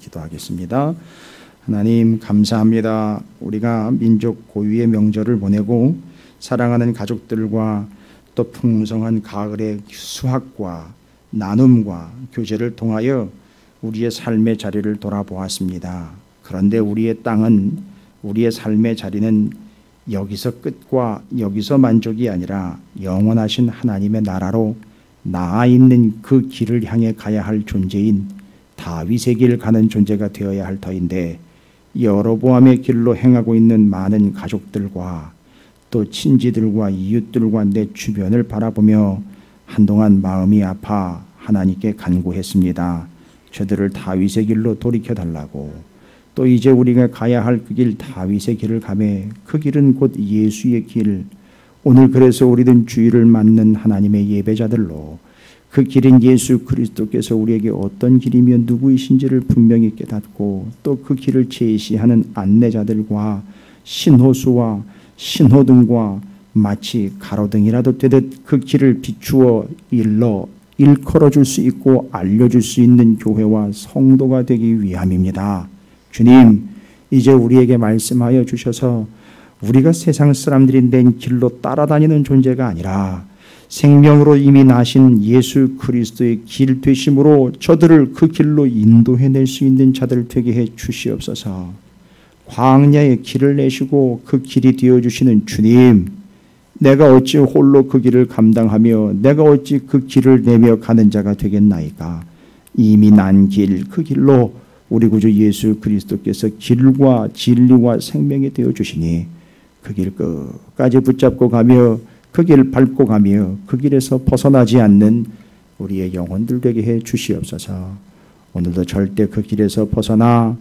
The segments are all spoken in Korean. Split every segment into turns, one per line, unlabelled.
기도하겠습니다. 하나님 감사합니다. 우리가 민족 고유의 명절을 보내고 사랑하는 가족들과 또 풍성한 가을의 수확과 나눔과 교제를 통하여 우리의 삶의 자리를 돌아보았습니다. 그런데 우리의 땅은, 우리의 삶의 자리는 여기서 끝과 여기서 만족이 아니라 영원하신 하나님의 나라로 나아 있는 그 길을 향해 가야 할 존재인 다윗의 길 가는 존재가 되어야 할 터인데, 여로보암의 길로 행하고 있는 많은 가족들과 또 친지들과 이웃들과 내 주변을 바라보며 한동안 마음이 아파 하나님께 간구했습니다. 저들을 다윗의 길로 돌이켜달라고. 또 이제 우리가 가야 할 그 길, 다윗의 길을 가매 그 길은 곧 예수의 길. 오늘 그래서 우리는 주의를 맞는 하나님의 예배자들로 그 길인 예수 그리스도께서 우리에게 어떤 길이며 누구이신지를 분명히 깨닫고 또 그 길을 제시하는 안내자들과 신호수와 신호등과 마치 가로등이라도 되듯 그 길을 비추어 일컬어 줄 수 있고 알려줄 수 있는 교회와 성도가 되기 위함입니다. 주님, 이제 우리에게 말씀하여 주셔서 우리가 세상 사람들이 낸 길로 따라다니는 존재가 아니라 생명으로 이미 나신 예수 그리스도의 길 되심으로 저들을 그 길로 인도해낼 수 있는 자들 되게 해 주시옵소서. 광야의 길을 내시고 그 길이 되어주시는 주님, 내가 어찌 홀로 그 길을 감당하며 내가 어찌 그 길을 내며 가는 자가 되겠나이까. 이미 난 길, 그 길로 우리 구주 예수 그리스도께서 길과 진리와 생명이 되어주시니 그 길 끝까지 붙잡고 가며 그 길 밟고 가며 그 길에서 벗어나지 않는 우리의 영혼들 되게 해 주시옵소서. 오늘도 절대 그 길에서 벗어나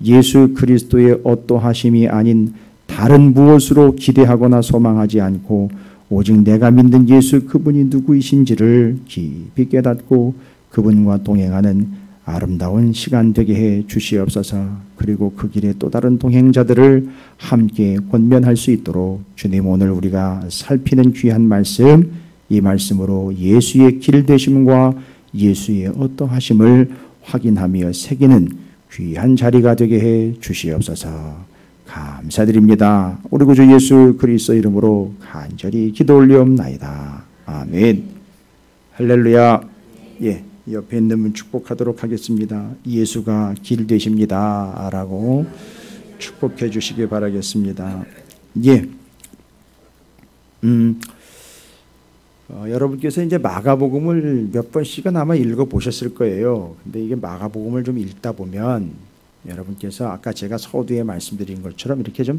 예수 그리스도의 어떠하심이 아닌 다른 무엇으로 기대하거나 소망하지 않고 오직 내가 믿는 예수 그분이 누구이신지를 깊이 깨닫고 그분과 동행하는 아름다운 시간 되게 해 주시옵소서. 그리고 그 길에 또 다른 동행자들을 함께 권면할 수 있도록 주님, 오늘 우리가 살피는 귀한 말씀, 이 말씀으로 예수의 길 되심과 예수의 어떠하심을 확인하며 새기는 귀한 자리가 되게 해 주시옵소서. 감사드립니다. 우리 구주 예수 그리스도 이름으로 간절히 기도 올리옵나이다. 아멘. 할렐루야. 예, 옆에 있는 분 축복하도록 하겠습니다. 예수가 길 되십니다 라고 축복해 주시기 바라겠습니다. 예. 여러분께서 이제 마가복음을 몇 번씩은 아마 읽어 보셨을 거예요. 근데 이게 마가복음을 좀 읽다 보면 여러분께서 아까 제가 서두에 말씀드린 것처럼 이렇게 좀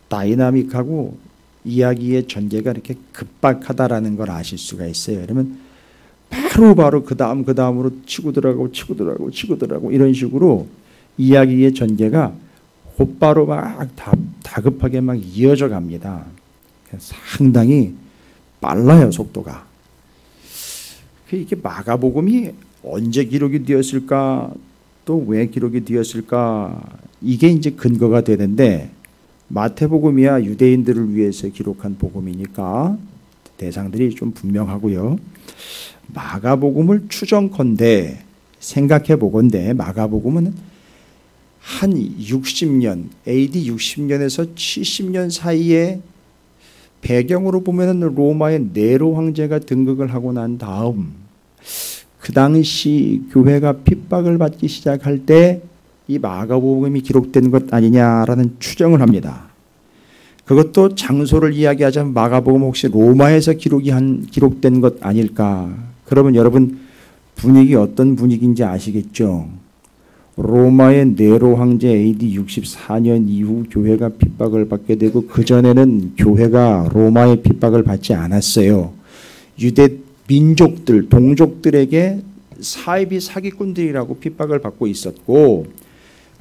다이나믹하고 이야기의 전개가 이렇게 급박하다라는 걸 아실 수가 있어요. 그러면 바로 그 다음으로 치고 들어가고 이런 식으로 이야기의 전개가 곧바로 막 다급하게 막 이어져 갑니다. 상당히 빨라요, 속도가. 이게 마가복음이 언제 기록이 되었을까, 또 왜 기록이 되었을까, 이게 이제 근거가 되는데, 마태복음이야 유대인들을 위해서 기록한 복음이니까 대상들이 좀 분명하고요. 마가복음을 추정컨대 생각해 보건대 마가복음은 한 60년, AD 60년에서 70년 사이에 배경으로 보면 로마의 네로 황제가 등극을 하고 난 다음 그 당시 교회가 핍박을 받기 시작할 때 이 마가복음이 기록된 것 아니냐라는 추정을 합니다. 그것도 장소를 이야기하자면 마가복음 혹시 로마에서 기록된 것 아닐까? 그러면 여러분 분위기 어떤 분위기인지 아시겠죠? 로마의 네로 황제 AD 64년 이후 교회가 핍박을 받게 되고 그전에는 교회가 로마의 핍박을 받지 않았어요. 유대 민족들, 동족들에게 사이비 사기꾼들이라고 핍박을 받고 있었고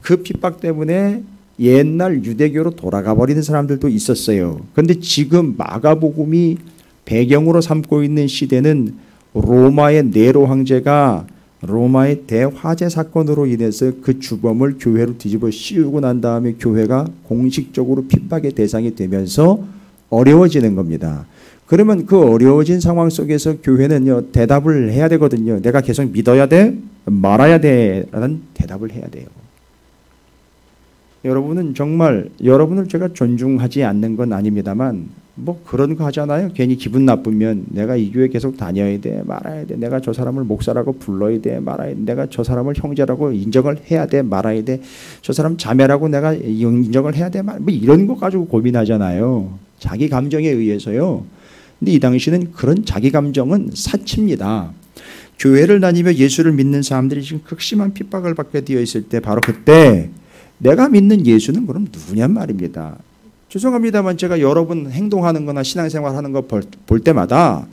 그 핍박 때문에 옛날 유대교로 돌아가 버리는 사람들도 있었어요. 그런데 지금 마가복음이 배경으로 삼고 있는 시대는 로마의 네로 황제가 로마의 대화재 사건으로 인해서 그 주범을 교회로 뒤집어 씌우고 난 다음에 교회가 공식적으로 핍박의 대상이 되면서 어려워지는 겁니다. 그러면 그 어려워진 상황 속에서 교회는요, 대답을 해야 되거든요. 내가 계속 믿어야 돼? 말아야 돼? 라는 대답을 해야 돼요. 여러분은 정말 여러분을 제가 존중하지 않는 건 아닙니다만 뭐 그런 거 하잖아요. 괜히 기분 나쁘면 내가 이 교회 계속 다녀야 돼 말아야 돼. 내가 저 사람을 목사라고 불러야 돼 말아야 돼. 내가 저 사람을 형제라고 인정을 해야 돼 말아야 돼. 저 사람 자매라고 내가 인정을 해야 돼 뭐 이런 거 가지고 고민하잖아요. 자기 감정에 의해서요. 근데 이 당시는 그런 자기 감정은 사치입니다. 교회를 다니며 예수를 믿는 사람들이 지금 극심한 핍박을 받게 되어 있을 때 바로 그때 내가 믿는 예수는 그럼 누구냔 말입니다. 죄송합니다만 제가 여러분 행동하는 거나 신앙생활 하는 거 볼 때마다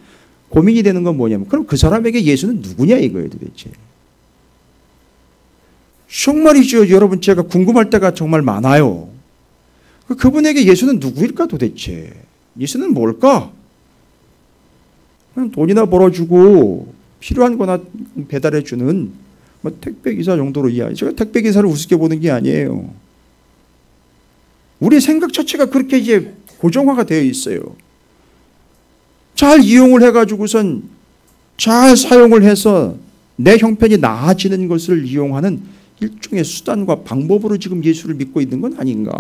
고민이 되는 건 뭐냐면 그럼 그 사람에게 예수는 누구냐 이거예요 도대체. 정말이죠. 여러분 제가 궁금할 때가 정말 많아요. 그분에게 예수는 누구일까 도대체. 예수는 뭘까? 그냥 돈이나 벌어주고 필요한 거나 배달해주는 뭐 택배기사 정도로 이해해요. 제가 택배기사를 우습게 보는 게 아니에요. 우리 생각 자체가 그렇게 이제 고정화가 되어 있어요. 잘 이용을 해가지고선 잘 사용을 해서 내 형편이 나아지는 것을 이용하는 일종의 수단과 방법으로 지금 예수를 믿고 있는 건 아닌가.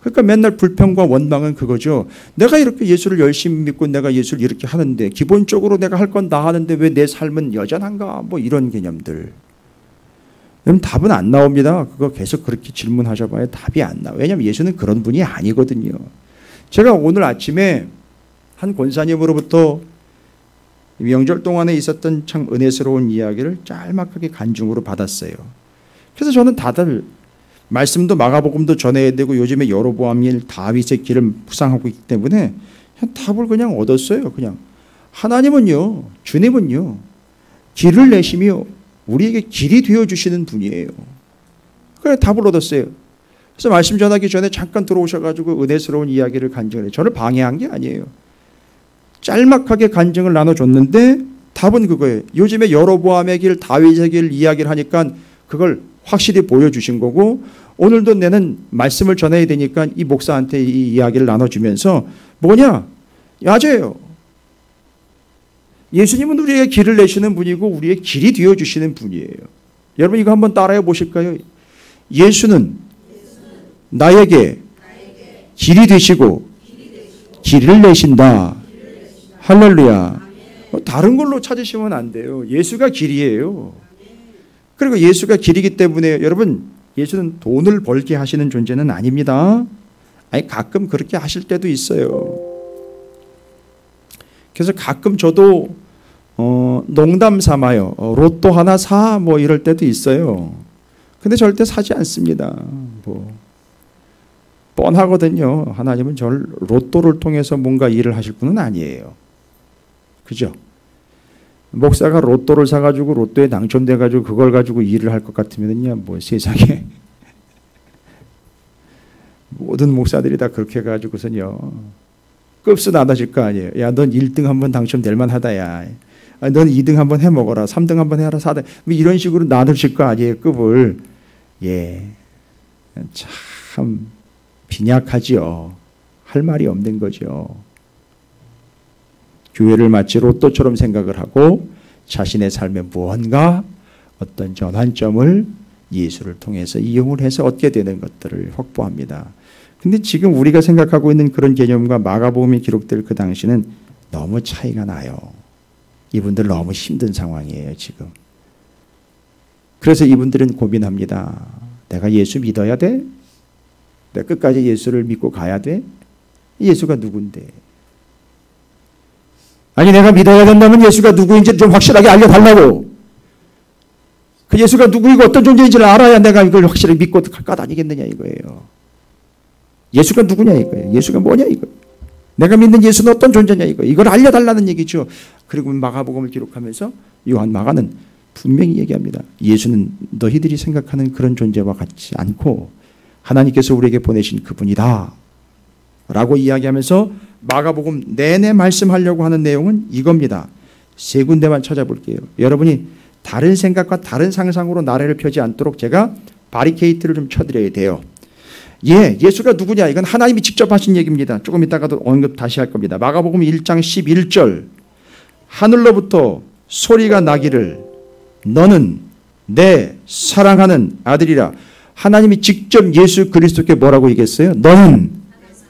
그러니까 맨날 불평과 원망은 그거죠. 내가 이렇게 예수를 열심히 믿고 내가 예수를 이렇게 하는데 기본적으로 내가 할 건 다 하는데 왜 내 삶은 여전한가 뭐 이런 개념들. 그럼 답은 안 나옵니다. 그거 계속 그렇게 질문하셔봐야 답이 안 나와요. 왜냐하면 예수는 그런 분이 아니거든요. 제가 오늘 아침에 한 권사님으로부터 명절 동안에 있었던 참 은혜스러운 이야기를 짤막하게 간증으로 받았어요. 그래서 저는 다들 말씀도 마가복음도 전해야 되고 요즘에 여로보암일 다윗의 길을 묵상하고 있기 때문에 답을 그냥 얻었어요. 그냥 하나님은요, 주님은요, 길을 내시며 우리에게 길이 되어주시는 분이에요. 그래 답을 얻었어요. 그래서 말씀 전하기 전에 잠깐 들어오셔가지고 은혜스러운 이야기를 간증을 해요. 저를 방해한 게 아니에요. 짤막하게 간증을 나눠줬는데 답은 그거예요. 요즘에 여로보암의 길, 다윗의 길 이야기를 하니까 그걸 확실히 보여주신 거고 오늘도 내는 말씀을 전해야 되니까 이 목사한테 이 이야기를 나눠주면서 뭐냐? 맞아요. 예수님은 우리에게 길을 내시는 분이고 우리의 길이 되어주시는 분이에요. 여러분 이거 한번 따라해 보실까요? 예수는 나에게 길이 되시고 길을 내신다. 할렐루야. 다른 걸로 찾으시면 안 돼요. 예수가 길이에요. 그리고 예수가 길이기 때문에 여러분 예수는 돈을 벌게 하시는 존재는 아닙니다. 아니 가끔 그렇게 하실 때도 있어요. 그래서 가끔 저도 농담 삼아요. 로또 하나 사 뭐 이럴 때도 있어요. 근데 절대 사지 않습니다. 뭐 뻔하거든요. 하나님은 저를 로또를 통해서 뭔가 일을 하실 분은 아니에요. 그죠? 목사가 로또를 사가지고 로또에 당첨돼가지고 그걸 가지고 일을 할 것 같으면요, 뭐 세상에 모든 목사들이 다 그렇게 해가지고선요 급수 나눠질 거 아니에요. 야, 넌 1등 한번 당첨될 만하다. 야, 넌 2등 한번 해 먹어라. 3등 한번 해라. 4등 뭐 이런 식으로 나눠질 거 아니에요. 급을. 예, 참 빈약하지요. 할 말이 없는 거죠. 교회를 마치 로또처럼 생각을 하고 자신의 삶에 무언가 어떤 전환점을 예수를 통해서 이용을 해서 얻게 되는 것들을 확보합니다. 근데 지금 우리가 생각하고 있는 그런 개념과 마가복음이 기록될 그 당시는 너무 차이가 나요. 이분들 너무 힘든 상황이에요, 지금. 그래서 이분들은 고민합니다. 내가 예수 믿어야 돼? 내가 끝까지 예수를 믿고 가야 돼? 예수가 누군데? 아니 내가 믿어야 된다면 예수가 누구인지 좀 확실하게 알려달라고. 그 예수가 누구이고 어떤 존재인지를 알아야 내가 이걸 확실히 믿고 갈 것 아니겠느냐 이거예요. 예수가 누구냐 이거예요. 예수가 뭐냐 이거예요. 내가 믿는 예수는 어떤 존재냐 이거예요. 이걸 알려달라는 얘기죠. 그리고 마가복음을 기록하면서 요한 마가는 분명히 얘기합니다. 예수는 너희들이 생각하는 그런 존재와 같지 않고 하나님께서 우리에게 보내신 그분이다 라고 이야기하면서 마가복음 내내 말씀하려고 하는 내용은 이겁니다. 세 군데만 찾아볼게요. 여러분이 다른 생각과 다른 상상으로 나래를 펴지 않도록 제가 바리케이트를 좀 쳐드려야 돼요. 예, 예수가 누구냐? 이건 하나님이 직접 하신 얘기입니다. 조금 이따가도 언급 다시 할 겁니다. 마가복음 1장 11절 하늘로부터 소리가 나기를 너는 내 사랑하는 아들이라 하나님이 직접 예수 그리스도께 뭐라고 얘기했어요? 너는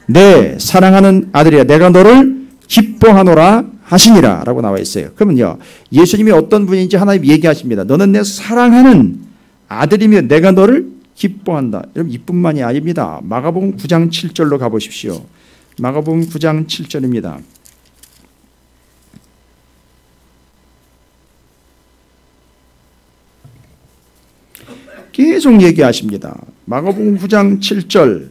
내 사랑하는 아들이야. 내가 너를 기뻐하노라 하시니라 라고 나와 있어요. 그러면요, 예수님이 어떤 분인지 하나님 얘기하십니다. 너는 내 사랑하는 아들이며 내가 너를 기뻐한다. 여러분, 이뿐만이 아닙니다. 마가복음 9장 7절로 가보십시오. 마가복음 9장 7절입니다. 계속 얘기하십니다. 마가복음 9장 7절.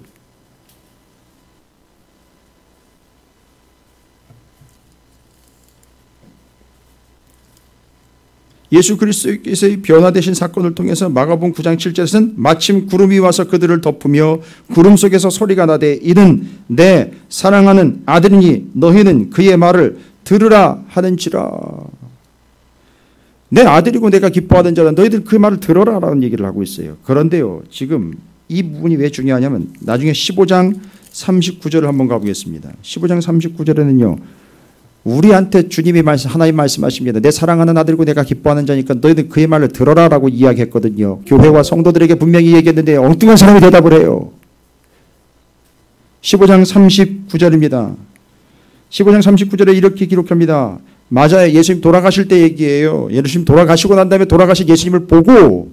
예수 그리스도께서의 변화되신 사건을 통해서 마가복음 9장 7절에서는 마침 구름이 와서 그들을 덮으며 구름 속에서 소리가 나되 이는 내 사랑하는 아들이니 너희는 그의 말을 들으라 하는지라. 내 아들이고 내가 기뻐하는 자라 너희들 그 말을 들어라 라는 얘기를 하고 있어요. 그런데요, 지금 이 부분이 왜 중요하냐면 나중에 15장 39절을 한번 가보겠습니다. 15장 39절에는요, 우리한테 주님이 하나님 말씀하십니다. 내 사랑하는 아들이고 내가 기뻐하는 자니까 너희들 그의 말을 들어라 라고 이야기했거든요. 교회와 성도들에게 분명히 얘기했는데 엉뚱한 사람이 대답을 해요. 15장 39절입니다. 15장 39절에 이렇게 기록합니다. 맞아요. 예수님 돌아가실 때 얘기예요. 예수님 돌아가시고 난 다음에 돌아가신 예수님을 보고,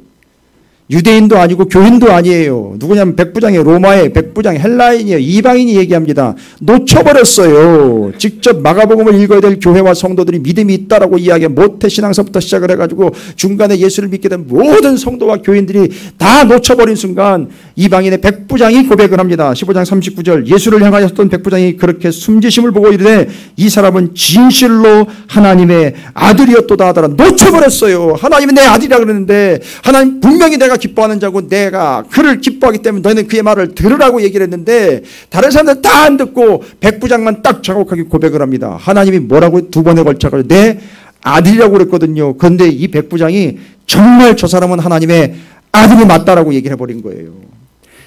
유대인도 아니고 교인도 아니에요. 누구냐면 백부장이에요. 로마의 백부장, 헬라인이에요. 이방인이 얘기합니다. 놓쳐버렸어요. 직접 마가복음을 읽어야 될 교회와 성도들이 믿음이 있다라고 이야기, 모태신앙서부터 시작을 해가지고 중간에 예수를 믿게 된 모든 성도와 교인들이 다 놓쳐버린 순간 이방인의 백부장이 고백을 합니다. 15장 39절, 예수를 향하였던 백부장이 그렇게 숨지심을 보고 이르되 이 사람은 진실로 하나님의 아들이었도다 하더라. 놓쳐버렸어요. 하나님은 내 아들이라 그러는데 하나님 분명히 내가 기뻐하는 자고 내가 그를 기뻐하기 때문에 너희는 그의 말을 들으라고 얘기를 했는데 다른 사람들 다 안 듣고 백부장만 딱 정확하게 고백을 합니다. 하나님이 뭐라고 두 번에 걸쳐서 내 아들이라고 그랬거든요. 그런데 이 백부장이 정말 저 사람은 하나님의 아들이 맞다라고 얘기를 해버린 거예요.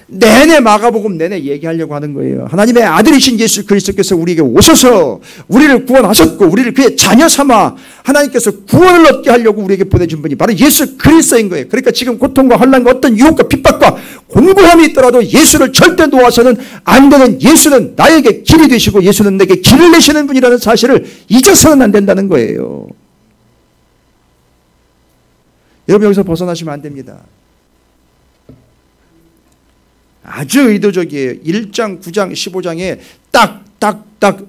내내 마가복음 내내 얘기하려고 하는 거예요. 하나님의 아들이신 예수 그리스도께서 우리에게 오셔서 우리를 구원하셨고 우리를 그의 자녀 삼아 하나님께서 구원을 얻게 하려고 우리에게 보내준 분이 바로 예수 그리스도인 거예요. 그러니까 지금 고통과 혼란과 어떤 유혹과 핍박과 공고함이 있더라도 예수를 절대 놓아서는 안 되는, 예수는 나에게 길이 되시고 예수는 내게 길을 내시는 분이라는 사실을 잊어서는 안 된다는 거예요. 여러분, 여기서 벗어나시면 안 됩니다. 아주 의도적이에요. 1장, 9장, 15장에 딱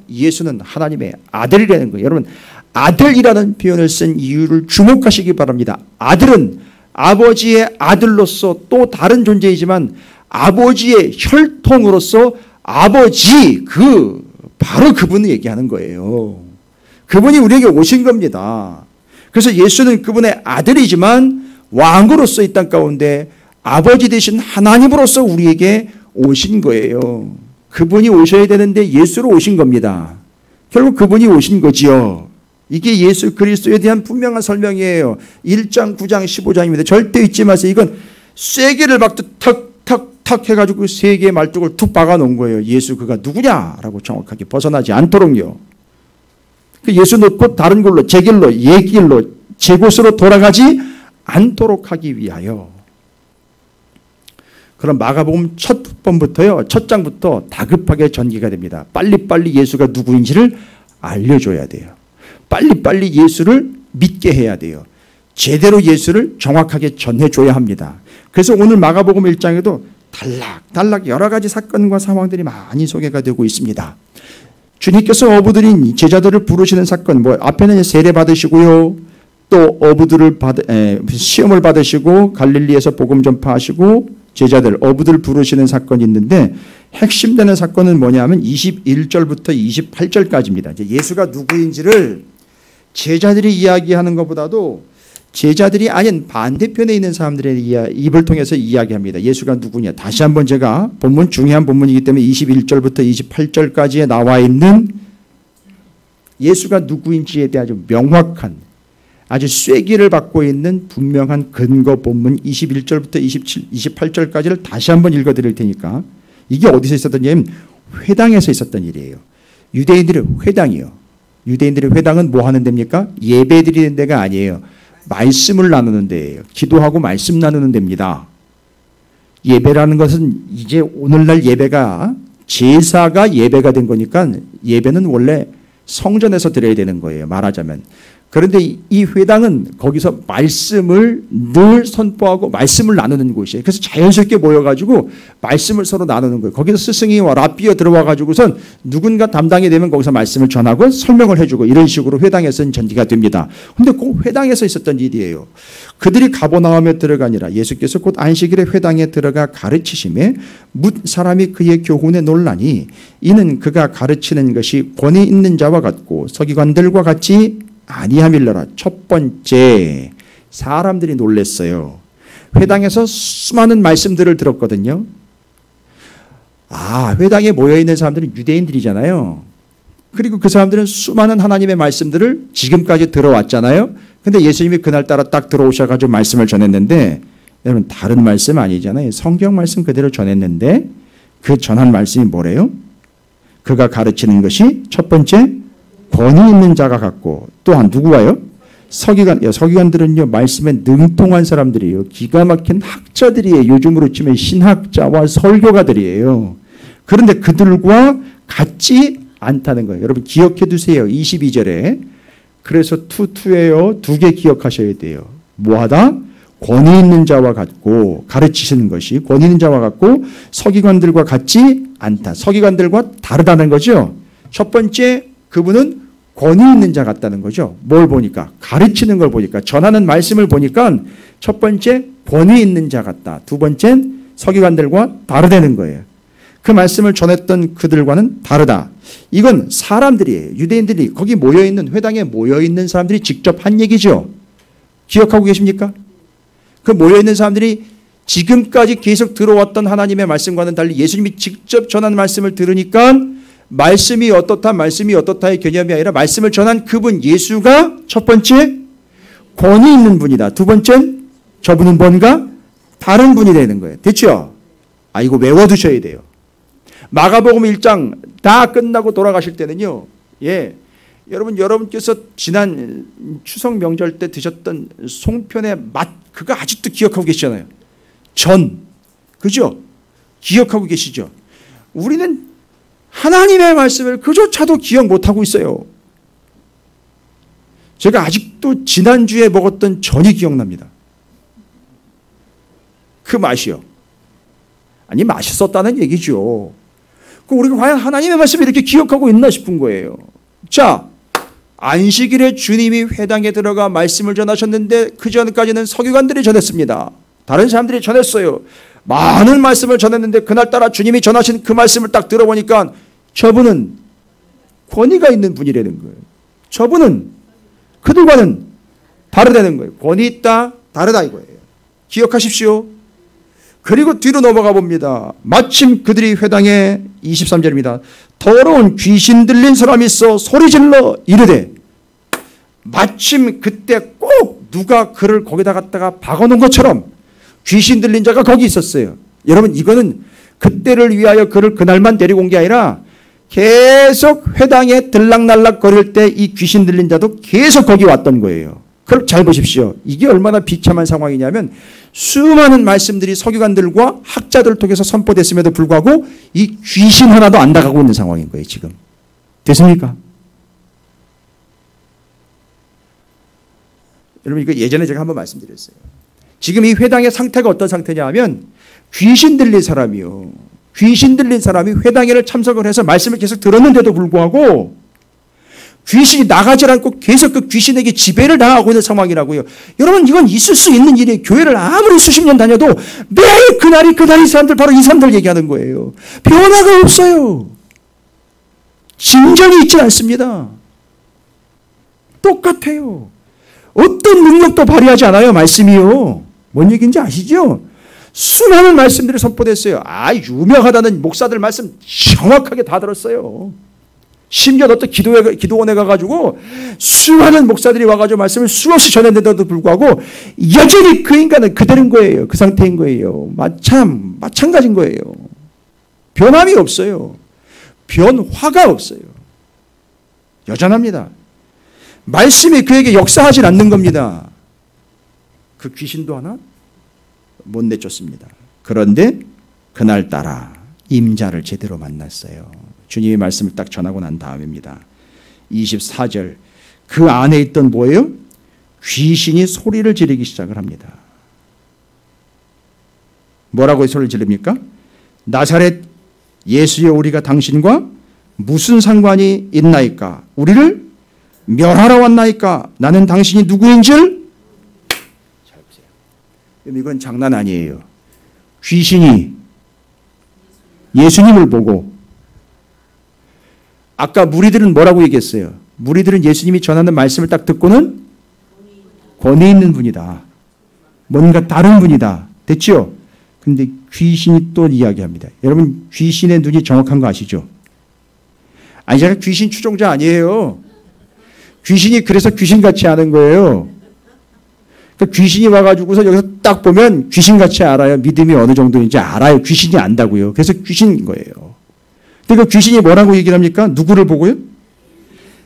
예수는 하나님의 아들이라는 거예요. 여러분, 아들이라는 표현을 쓴 이유를 주목하시기 바랍니다. 아들은 아버지의 아들로서 또 다른 존재이지만 아버지의 혈통으로서 아버지, 바로 그분을 얘기하는 거예요. 그분이 우리에게 오신 겁니다. 그래서 예수는 그분의 아들이지만 왕으로서 이 땅 가운데 아버지 되신 하나님으로서 우리에게 오신 거예요. 그분이 오셔야 되는데 예수로 오신 겁니다. 결국 그분이 오신 거지요. 이게 예수 그리스도에 대한 분명한 설명이에요. 1장, 9장, 15장입니다. 절대 잊지 마세요. 이건 쐐기를 박듯 탁 해가지고 세 개의 말뚝을 툭 박아놓은 거예요. 예수 그가 누구냐라고 정확하게 벗어나지 않도록요. 그 예수 놓고 다른 걸로, 제 길로, 예 길로, 제 곳으로 돌아가지 않도록 하기 위하여. 그럼 마가복음 첫 장부터 다급하게 전개가 됩니다. 빨리빨리 예수가 누구인지를 알려줘야 돼요. 빨리빨리 예수를 믿게 해야 돼요. 제대로 예수를 정확하게 전해줘야 합니다. 그래서 오늘 마가복음 1장에도 달락 여러 가지 사건과 상황들이 많이 소개가 되고 있습니다. 주님께서 어부들인 제자들을 부르시는 사건, 앞에는 세례 받으시고요. 또 어부들을 시험을 받으시고 갈릴리에서 복음 전파하시고 제자들, 어부들 부르시는 사건이 있는데 핵심되는 사건은 뭐냐면 21절부터 28절까지입니다. 이제 예수가 누구인지를 제자들이 이야기하는 것보다도 제자들이 아닌 반대편에 있는 사람들의 입을 통해서 이야기합니다. 예수가 누구냐. 다시 한번 제가 중요한 본문이기 때문에 21절부터 28절까지에 나와 있는 예수가 누구인지에 대한 아주 명확한, 아주 쐐기를 받고 있는 분명한 근거 본문 21절부터 28절까지를 다시 한번 읽어드릴 테니까. 이게 어디서 있었던 일이냐면 회당에서 있었던 일이에요. 유대인들의 회당이요. 유대인들의 회당은 뭐 하는 데입니까? 예배 드리는 데가 아니에요. 말씀을 나누는 데예요. 기도하고 말씀 나누는 데입니다. 예배라는 것은 이제 오늘날 예배가 제사가 예배가 된 거니까 예배는 원래 성전에서 드려야 되는 거예요. 말하자면. 그런데 이 회당은 거기서 말씀을 늘 선포하고 말씀을 나누는 곳이에요. 그래서 자연스럽게 모여가지고 말씀을 서로 나누는 거예요. 거기서 스승이와 랍비어 들어와가지고선 누군가 담당이 되면 거기서 말씀을 전하고 설명을 해주고 이런 식으로 회당에서는 전개가 됩니다. 그런데 꼭 회당에서 있었던 일이에요. 그들이 가버나움에 들어가니라. 예수께서 곧 안식일에 회당에 들어가 가르치심에 뭇 사람이 그의 교훈에 놀라니 이는 그가 가르치는 것이 권위 있는 자와 같고 서기관들과 같이 아니함일러라. 첫 번째, 사람들이 놀랐어요. 회당에서 수많은 말씀들을 들었거든요. 회당에 모여있는 사람들은 유대인들이잖아요. 그리고 그 사람들은 수많은 하나님의 말씀들을 지금까지 들어왔잖아요. 근데 예수님이 그날따라 딱 들어오셔가지고 말씀을 전했는데, 여러분 다른 말씀 아니잖아요. 성경 말씀 그대로 전했는데 그 전한 말씀이 뭐래요? 그가 가르치는 것이 첫 번째, 권위 있는 자가 같고, 또한 누구와요? 서기관들은요, 말씀에 능통한 사람들이에요. 기가 막힌 학자들이에요. 요즘으로 치면 신학자와 설교가들이에요. 그런데 그들과 같지 않다는 거예요. 여러분 기억해 두세요. 22절에. 그래서 투투예요. 두 개 기억하셔야 돼요. 뭐하다? 권위 있는 자와 같고, 가르치시는 것이 권위 있는 자와 같고 서기관들과 같지 않다. 서기관들과 다르다는 거죠. 첫 번째, 그분은 권위 있는 자 같다는 거죠. 뭘 보니까? 가르치는 걸 보니까, 전하는 말씀을 보니까 첫 번째 권위 있는 자 같다. 두 번째는 서기관들과 다르다는 거예요. 그 말씀을 전했던 그들과는 다르다. 이건 사람들이에요. 유대인들이 거기 모여있는, 회당에 모여있는 사람들이 직접 한 얘기죠. 기억하고 계십니까? 그 모여있는 사람들이 지금까지 계속 들어왔던 하나님의 말씀과는 달리 예수님이 직접 전한 말씀을 들으니까 말씀이 어떻다의 개념이 아니라 말씀을 전한 그분 예수가 첫 번째 권위 있는 분이다. 두 번째는 저분은 뭔가 다른 분이 되는 거예요. 됐죠? 이거 외워두셔야 돼요. 마가복음 1장 다 끝나고 돌아가실 때는요. 여러분께서 지난 추석 명절 때 드셨던 송편의 맛, 그거 아직도 기억하고 계시잖아요. 그죠? 기억하고 계시죠? 우리는 하나님의 말씀을 그조차도 기억 못하고 있어요. 제가 아직도 지난주에 먹었던 전이 기억납니다. 그 맛이요. 맛있었다는 얘기죠. 우리가 과연 하나님의 말씀을 이렇게 기억하고 있나 싶은 거예요. 자, 안식일에 주님이 회당에 들어가 말씀을 전하셨는데 그 전까지는 서기관들이 전했습니다. 다른 사람들이 전했어요. 많은 말씀을 전했는데 그날따라 주님이 전하신 그 말씀을 딱 들어보니까 저분은 권위가 있는 분이라는 거예요. 저분은 그들과는 다르다는 거예요. 권위 있다, 다르다 이거예요. 기억하십시오. 그리고 뒤로 넘어가 봅니다. 마침 그들이 회당에 23절입니다. 더러운 귀신 들린 사람이 있어 소리질러 이르되, 마침 그때 꼭 누가 그를 거기다 갖다가 박아놓은 것처럼 귀신 들린 자가 거기 있었어요. 여러분 이거는 그때를 위하여 그를 그날만 데리고 온 게 아니라 계속 회당에 들락날락 거릴 때 이 귀신 들린 자도 계속 거기 왔던 거예요. 그럼 잘 보십시오. 이게 얼마나 비참한 상황이냐면 수많은 말씀들이 서기관들과 학자들을 통해서 선포됐음에도 불구하고 이 귀신 하나도 안 나가고 있는 상황인 거예요. 지금. 됐습니까? 여러분 이거 예전에 제가 한번 말씀드렸어요. 지금 이 회당의 상태가 어떤 상태냐 하면 귀신 들린 사람이요. 귀신 들린 사람이 회당에를 참석을 해서 말씀을 계속 들었는데도 불구하고 귀신이 나가지 않고 계속 그 귀신에게 지배를 당하고 있는 상황이라고요. 여러분 이건 있을 수 있는 일이에요. 교회를 아무리 수십 년 다녀도 매일 그날이 이 사람들 바로 이 사람들 얘기하는 거예요. 변화가 없어요. 진전이 있지 않습니다. 똑같아요. 어떤 능력도 발휘하지 않아요. 말씀이요. 뭔 얘기인지 아시죠? 수많은 말씀들이 선포됐어요. 유명하다는 목사들 말씀 정확하게 다 들었어요. 심지어 어떤 기도원에 가가지고 수많은 목사들이 와가지고 말씀을 수없이 전했는데도 불구하고 여전히 그 인간은 그대로인 거예요. 그 상태인 거예요. 마찬가지인 거예요. 변함이 없어요. 변화가 없어요. 여전합니다. 말씀이 그에게 역사하지 않는 겁니다. 그 귀신도 하나 못 내쫓습니다. 그런데 그날따라 임자를 제대로 만났어요. 주님의 말씀을 딱 전하고 난 다음입니다. 24절 그 안에 있던 뭐예요? 귀신이 소리를 지르기 시작을 합니다. 뭐라고 소리를 지릅니까? 나사렛 예수여 우리가 당신과 무슨 상관이 있나이까? 우리를 멸하러 왔나이까? 나는 당신이 누구인 줄? 잘 보세요. 이건 장난 아니에요. 귀신이 예수님을 보고 아까 무리들은 뭐라고 얘기했어요? 무리들은 예수님이 전하는 말씀을 딱 듣고는 권위 있는 분이다. 뭔가 다른 분이다. 됐죠? 근데 귀신이 또 이야기합니다. 여러분 귀신의 눈이 정확한 거 아시죠? 아니 제가 귀신 추종자 아니에요. 귀신이 그래서 귀신같이 하는 거예요. 그러니까 귀신이 와가지고서 여기서 딱 보면 귀신같이 알아요. 믿음이 어느 정도인지 알아요. 귀신이 안다고요. 그래서 귀신인 거예요. 그러니까 귀신이 뭐라고 얘기를 합니까? 누구를 보고요?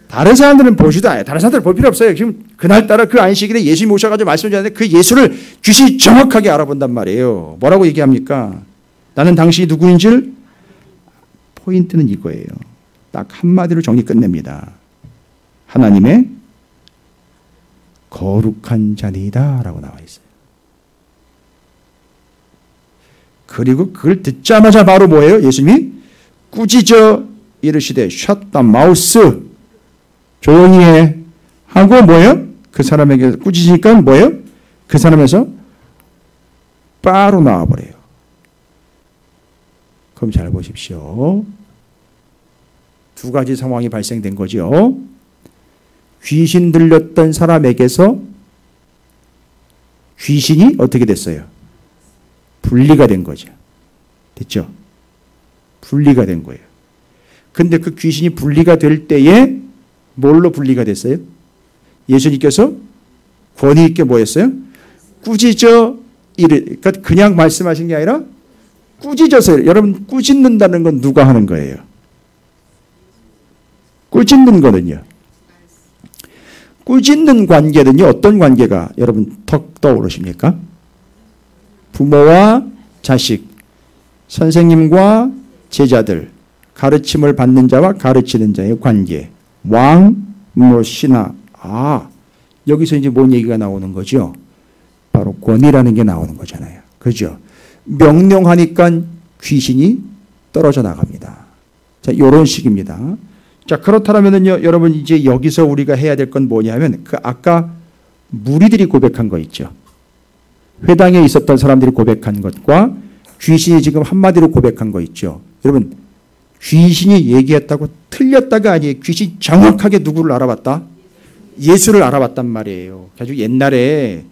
다른 사람들은 보지도 않아요. 다른 사람들 볼 필요 없어요. 지금 그날따라 그 안식일에 예수님이 오셔가지고 말씀을 전하는데 그 예수를 귀신이 정확하게 알아본단 말이에요. 뭐라고 얘기합니까? 나는 당신이 누구인지를 포인트는 이거예요. 딱 한마디로 정리 끝냅니다. 하나님의 거룩한 자니다 라고 나와 있어요. 그리고 그걸 듣자마자 바로 뭐예요? 예수님이 꾸짖어 이르시되 shut the mouth 조용히 해 하고 뭐예요? 그 사람에게 꾸짖으니까 뭐예요? 그 사람에서 바로 나와버려요. 그럼 잘 보십시오. 두 가지 상황이 발생된 거죠. 귀신 들렸던 사람에게서 귀신이 어떻게 됐어요? 분리가 된 거죠. 됐죠? 분리가 된 거예요. 근데 그 귀신이 분리가 될 때에 뭘로 분리가 됐어요? 예수님께서 권위 있게 뭐였어요? 꾸짖어 그러니까 그냥 말씀하신 게 아니라 꾸짖어서 여러분 꾸짖는다는 건 누가 하는 거예요? 꾸짖는 거는요. 꾸짖는 관계는요. 어떤 관계가 여러분 턱 떠오르십니까? 부모와 자식, 선생님과 제자들, 가르침을 받는 자와 가르치는 자의 관계, 왕, 신하. 여기서 이제 뭔 얘기가 나오는 거죠? 바로 권위라는 게 나오는 거잖아요. 그죠? 명령하니까 귀신이 떨어져 나갑니다. 자, 요런 식입니다. 자, 그렇다면은요, 여러분 이제 여기서 우리가 해야 될 건 뭐냐면 그 아까 무리들이 고백한 거 있죠. 회당에 있었던 사람들이 고백한 것과 귀신이 지금 한마디로 고백한 거 있죠. 여러분 귀신이 얘기했다고 틀렸다가 아니에요. 귀신이 정확하게 누구를 알아봤다? 예수를 알아봤단 말이에요. 아주 옛날에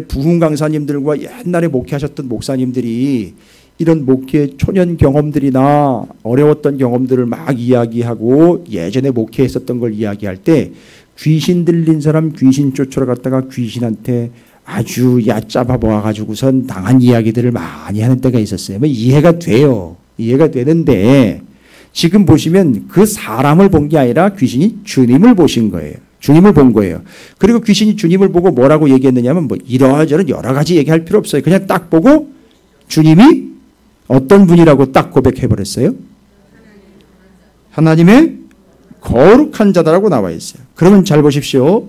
부흥 강사님들과 옛날에 목회하셨던 목사님들이 이런 목회 초년 경험들이나 어려웠던 경험들을 막 이야기하고 예전에 목회했었던 걸 이야기할 때 귀신 들린 사람 귀신 쫓으러 갔다가 귀신한테 아주 얕잡아 보아가지고선 당한 이야기들을 많이 하는 때가 있었어요. 이해가 돼요. 이해가 되는데 지금 보시면 그 사람을 본 게 아니라 귀신이 주님을 보신 거예요. 주님을 본 거예요. 그리고 귀신이 주님을 보고 뭐라고 얘기했느냐면 뭐 이러저런 여러 가지 얘기할 필요 없어요. 그냥 딱 보고 주님이 어떤 분이라고 딱 고백해버렸어요. 하나님의 거룩한 자다라고 나와 있어요. 그러면 잘 보십시오.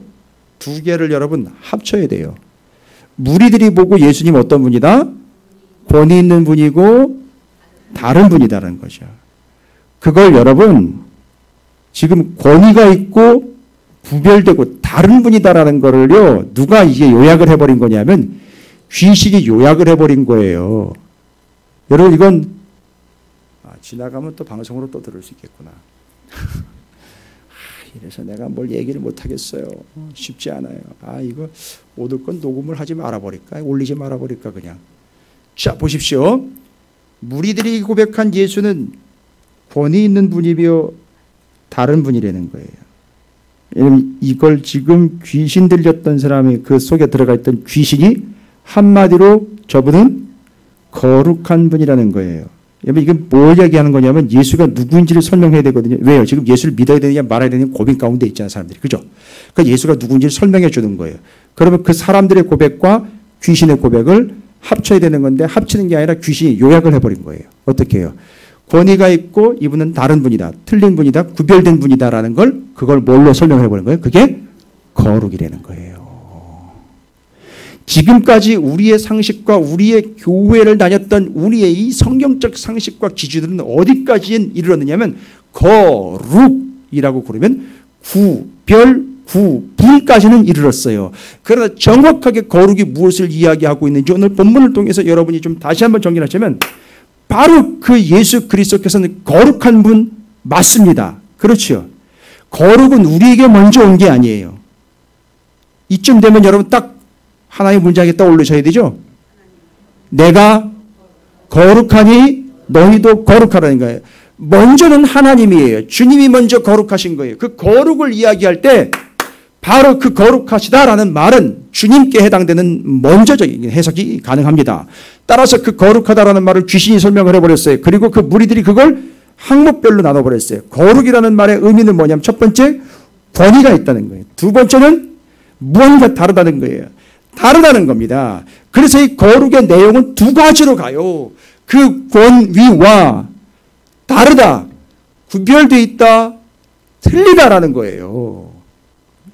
두 개를 여러분 합쳐야 돼요. 무리들이 보고 예수님 어떤 분이다? 권위 있는 분이고 다른 분이다라는 거죠. 그걸 여러분 지금 권위가 있고 구별되고 다른 분이다라는 거를요. 누가 이게 요약을 해버린 거냐면 귀신이 요약을 해버린 거예요. 여러분 이건 지나가면 또 방송으로 또 들을 수 있겠구나. 이래서 내가 뭘 얘기를 못하겠어요. 쉽지 않아요. 이거 오늘 건 녹음을 하지 말아버릴까? 올리지 말아버릴까 그냥. 자 보십시오. 무리들이 고백한 예수는 권위 있는 분이며 다른 분이라는 거예요. 이걸 지금 귀신 들렸던 사람이 그 속에 들어가 있던 귀신이 한마디로 저분은 거룩한 분이라는 거예요. 여러분 이게 뭘 얘기하는 거냐면 예수가 누구인지를 설명해야 되거든요. 왜요? 지금 예수를 믿어야 되느냐 말아야 되느냐 고민 가운데 있잖아요. 사람들이. 그죠? 그러니까 예수가 누구인지를 설명해 주는 거예요. 그러면 그 사람들의 고백과 귀신의 고백을 합쳐야 되는 건데 합치는 게 아니라 귀신이 요약을 해버린 거예요. 어떻게 해요? 권위가 있고 이분은 다른 분이다. 틀린 분이다. 구별된 분이다라는 걸 그걸 뭘로 설명해버린 거예요? 그게 거룩이라는 거예요. 지금까지 우리의 상식과 우리의 교회를 다녔던 우리의 이 성경적 상식과 기준들은 어디까지 이르렀느냐면 거룩이라고 그러면 구별, 구분까지는 이르렀어요. 그러나 정확하게 거룩이 무엇을 이야기하고 있는지 오늘 본문을 통해서 여러분이 좀 다시 한번 정리를 하자면 바로 그 예수 그리스도께서는 거룩한 분 맞습니다. 그렇죠. 거룩은 우리에게 먼저 온 게 아니에요. 이쯤 되면 여러분 딱 하나의 문장이 떠올리셔야 되죠. 내가 거룩하니 너희도 거룩하라는 거예요. 먼저는 하나님이에요. 주님이 먼저 거룩하신 거예요. 그 거룩을 이야기할 때 바로 그 거룩하시다라는 말은 주님께 해당되는 먼저적인 해석이 가능합니다. 따라서 그 거룩하다라는 말을 귀신이 설명을 해버렸어요. 그리고 그 무리들이 그걸 항목별로 나눠버렸어요. 거룩이라는 말의 의미는 뭐냐면 첫 번째 권위가 있다는 거예요. 두 번째는 무언가 다르다는 거예요. 다르다는 겁니다. 그래서 이 거룩의 내용은 두 가지로 가요. 그 권위와 다르다, 구별되어 있다, 틀리다라는 거예요.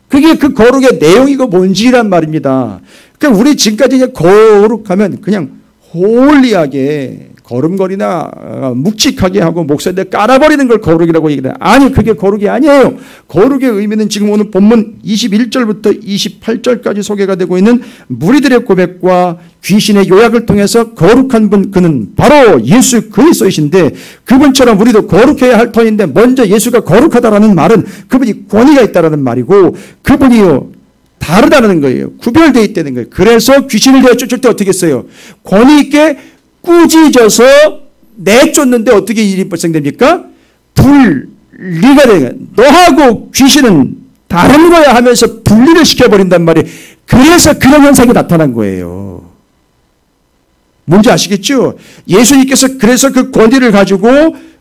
그게 그 거룩의 내용이고 뭔지란 말입니다. 그러니까 우리 지금까지 그냥 거룩하면 그냥 홀리하게 걸음걸이나 묵직하게 하고 목소리를 깔아버리는 걸 거룩이라고 얘기해요. 아니 그게 거룩이 아니에요. 거룩의 의미는 지금 오늘 본문 21절부터 28절까지 소개가 되고 있는 무리들의 고백과 귀신의 요약을 통해서 거룩한 분 그는 바로 예수 그리스도이신데 그분처럼 우리도 거룩해야 할 터인데 먼저 예수가 거룩하다라는 말은 그분이 권위가 있다라는 말이고 그분이요 다르다는 거예요. 구별되어 있다는 거예요. 그래서 귀신을 내어 쫓을 때 어떻게 했어요? 권위 있게 꾸짖어서 내쫓는데 어떻게 일이 발생됩니까? 분리가 되는 거예요. 너하고 귀신은 다른 거야 하면서 분리를 시켜버린단 말이에요. 그래서 그런 현상이 나타난 거예요. 뭔지 아시겠죠? 예수님께서 그래서 그 권위를 가지고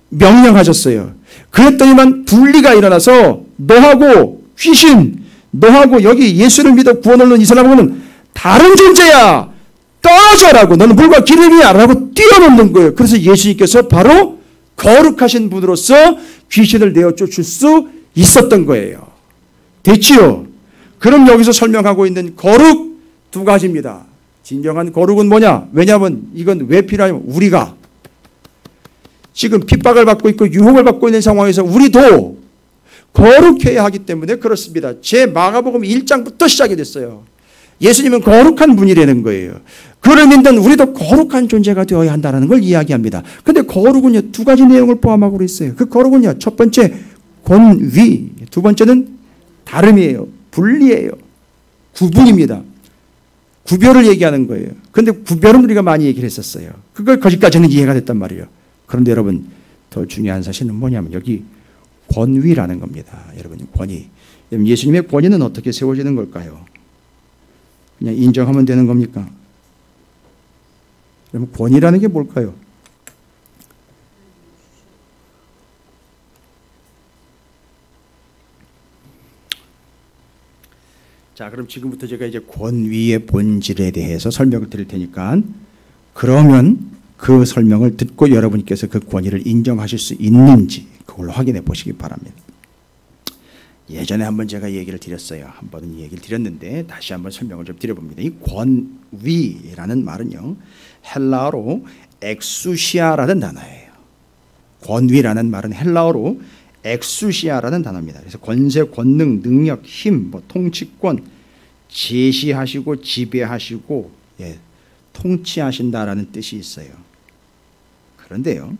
명령하셨어요. 그랬더니만 분리가 일어나서 너하고 귀신, 너하고 여기 예수를 믿어 구원 얻는 이 사람은 다른 존재야. 떨어져라고 너는 물과 기름이야 라고 뛰어넘는 거예요. 그래서 예수님께서 바로 거룩하신 분으로서 귀신을 내어 쫓을 수 있었던 거예요. 됐지요? 그럼 여기서 설명하고 있는 거룩 두 가지입니다. 진정한 거룩은 뭐냐? 왜냐하면 이건 왜 필요하냐면 우리가 지금 핍박을 받고 있고 유혹을 받고 있는 상황에서 우리도 거룩해야 하기 때문에 그렇습니다. 제 마가복음 1장부터 시작이 됐어요. 예수님은 거룩한 분이라는 거예요. 그를 믿는 우리도 거룩한 존재가 되어야 한다는 걸 이야기합니다. 그런데 거룩은요 두 가지 내용을 포함하고 있어요. 그 거룩은요 첫 번째 권위, 두 번째는 다름이에요. 분리예요. 구분입니다. 구별을 얘기하는 거예요. 그런데 구별은 우리가 많이 얘기를 했었어요. 그걸 거기까지는 이해가 됐단 말이에요. 그런데 여러분 더 중요한 사실은 뭐냐면 여기 권위라는 겁니다. 여러분 권위. 예수님의 권위는 어떻게 세워지는 걸까요? 그냥 인정하면 되는 겁니까? 그럼 권위라는 게 뭘까요? 자, 그럼 지금부터 제가 이제 권위의 본질에 대해서 설명을 드릴 테니까 그러면 그 설명을 듣고 여러분께서 그 권위를 인정하실 수 있는지 그걸로 확인해 보시기 바랍니다. 예전에 한번 제가 얘기를 드렸어요. 한 번은 얘기를 드렸는데 다시 한번 설명을 좀 드려봅니다. 이 권위라는 말은요. 헬라어로 엑수시아라는 단어예요. 권위라는 말은 헬라어로 엑수시아라는 단어입니다. 그래서 권세, 권능, 능력, 힘, 통치권, 제시하시고 지배하시고 통치하신다라는 뜻이 있어요. 그런데요.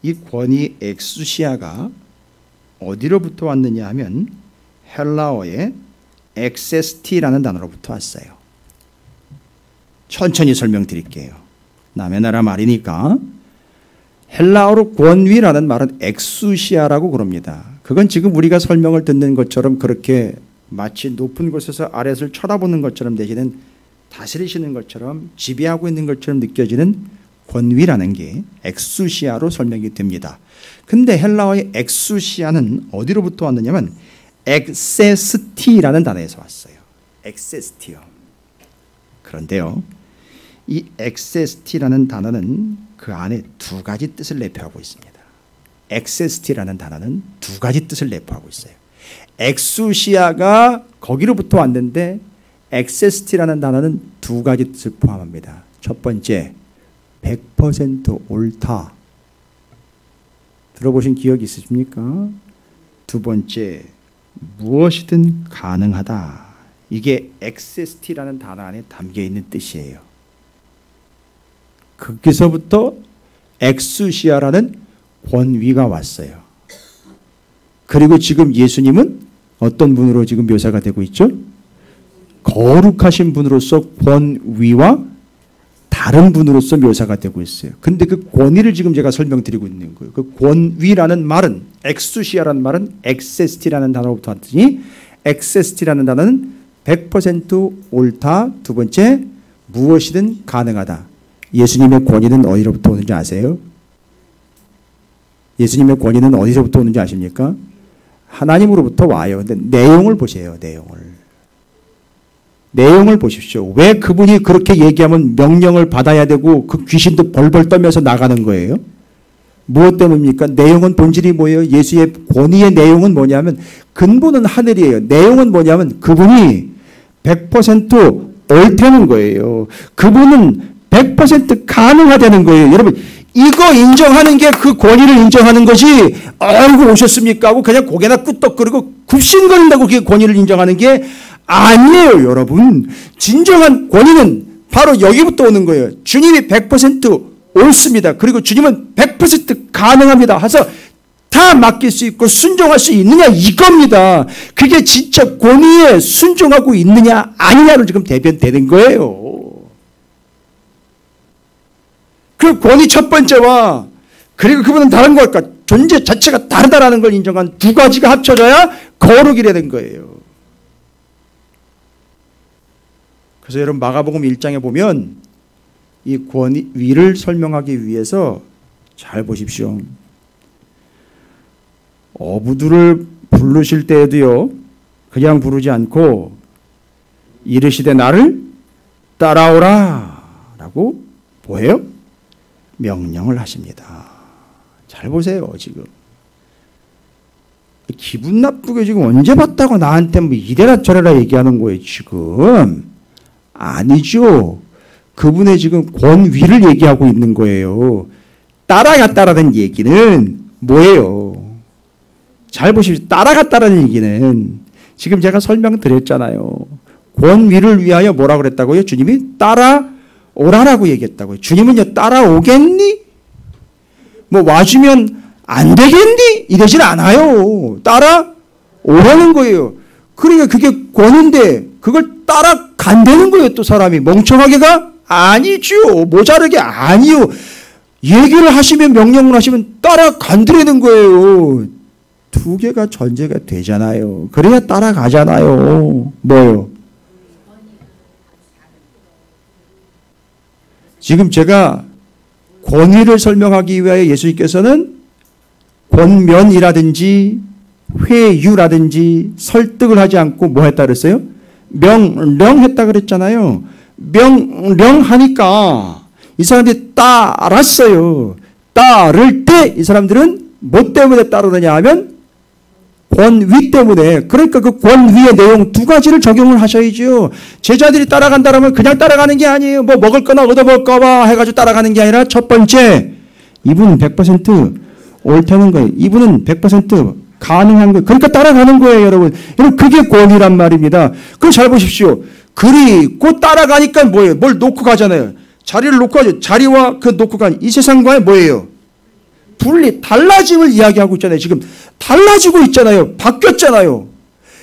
이 권위 엑수시아가 어디로부터 왔느냐 하면 헬라어의 엑세스티라는 단어로부터 왔어요. 천천히 설명드릴게요. 남의 나라 말이니까 헬라어로 권위라는 말은 엑수시아라고 그럽니다. 그건 지금 우리가 설명을 듣는 것처럼 그렇게 마치 높은 곳에서 아래를 쳐다보는 것처럼 대신은 다스리시는 것처럼 지배하고 있는 것처럼 느껴지는 권위라는 게 엑수시아로 설명이 됩니다. 근데 헬라어의 엑수시아는 어디로부터 왔느냐면 엑세스티라는 단어에서 왔어요. 엑세스티요. 그런데요. 이 엑세스티라는 단어는 그 안에 두 가지 뜻을 내포하고 있습니다. 엑세스티라는 단어는 두 가지 뜻을 내포하고 있어요. 엑수시아가 거기로부터 왔는데 엑세스티라는 단어는 두 가지 뜻을 포함합니다. 첫 번째, 100% 옳다. 들어보신 기억 있으십니까? 두 번째, 무엇이든 가능하다. 이게 엑세스티라는 단어 안에 담겨 있는 뜻이에요. 거기서부터 엑수시아라는 권위가 왔어요. 그리고 지금 예수님은 어떤 분으로 지금 묘사가 되고 있죠? 거룩하신 분으로서 권위와 다른 분으로서 묘사가 되고 있어요. 근데 그 권위를 지금 제가 설명드리고 있는 거예요. 그 권위라는 말은, 엑수시아라는 말은 엑세스티라는 단어로부터 왔더니 엑세스티라는 단어는 100% 옳다. 두 번째, 무엇이든 가능하다. 예수님의 권위는 어디로부터 오는지 아세요? 예수님의 권위는 어디서부터 오는지 아십니까? 하나님으로부터 와요. 근데 내용을 보세요. 내용을 보십시오. 왜 그분이 그렇게 얘기하면 명령을 받아야 되고 그 귀신도 벌벌 떨면서 나가는 거예요? 무엇 때문입니까? 내용은 본질이 뭐예요? 예수의 권위의 내용은 뭐냐면 근본은 하늘이에요. 내용은 뭐냐면 그분이 100% 옳다는 거예요. 그분은 100% 가능하다는 거예요. 여러분, 이거 인정하는 게 그 권위를 인정하는 것이 아이고 오셨습니까 하고 그냥 고개나 끄덕거리고 굽신거린다고 그 권위를 인정하는 게 아니에요. 여러분, 진정한 권위는 바로 여기부터 오는 거예요. 주님이 100% 옳습니다. 그리고 주님은 100% 가능합니다. 해서 다 맡길 수 있고 순종할 수 있느냐 이겁니다. 그게 진짜 권위에 순종하고 있느냐 아니냐를 지금 대변되는 거예요. 그 권위 첫 번째와 그리고 그분은 다른 것과 존재 자체가 다르다라는 걸 인정한 두 가지가 합쳐져야 거룩이라는 거예요. 그래서 여러분 마가복음 1장에 보면 이 권위를 설명하기 위해서 잘 보십시오. 어부들을 부르실 때에도요, 그냥 부르지 않고 이르시되 나를 따라오라 라고 뭐예요? 명령을 하십니다. 잘 보세요. 지금 기분 나쁘게 지금 언제 봤다고 나한테 뭐 이래라 저래라 얘기하는 거예요. 지금 아니죠. 그분의 지금 권위를 얘기하고 있는 거예요. 따라갔다라는 얘기는 뭐예요? 잘 보십시오. 따라갔다라는 얘기는 지금 제가 설명드렸잖아요. 권위를 위하여 뭐라고 그랬다고요? 주님이 따라오라라고 얘기했다고요. 주님은요, 따라오겠니? 뭐 와주면 안 되겠니? 이러진 않아요. 따라오라는 거예요. 그러니까 그게 권위인데 그걸 따라간다는 거예요. 또 사람이 멍청하게가 아니죠. 모자르게 아니요. 얘기를 하시면 명령을 하시면 따라간다는 거예요. 두 개가 전제가 되잖아요. 그래야 따라가잖아요. 뭐요? 지금 제가 권위를 설명하기 위하여 예수님께서는 권면이라든지 회유라든지 설득을 하지 않고 뭐 했다 그랬어요? 명령했다 그랬잖아요. 명령하니까 이 사람들이 따랐어요. 따를 때 이 사람들은 뭐 때문에 따르느냐 하면 권위 때문에. 그러니까 그 권위의 내용 두 가지를 적용을 하셔야죠. 제자들이 따라간다라면 그냥 따라가는 게 아니에요. 뭐 먹을 거나 얻어먹을까 봐 해가지고 따라가는 게 아니라 첫 번째, 이분은 100% 옳다는 거예요. 이분은 100% 가능한 거예요. 그러니까 따라가는 거예요, 여러분. 여러분, 그게 권위란 말입니다. 그럼 잘 보십시오. 그리고 따라가니까 뭐예요? 뭘 놓고 가잖아요. 자리를 놓고 가죠. 자리와 그 놓고 간 이 세상과의 뭐예요? 분리, 달라짐을 이야기하고 있잖아요. 지금 달라지고 있잖아요. 바뀌었잖아요.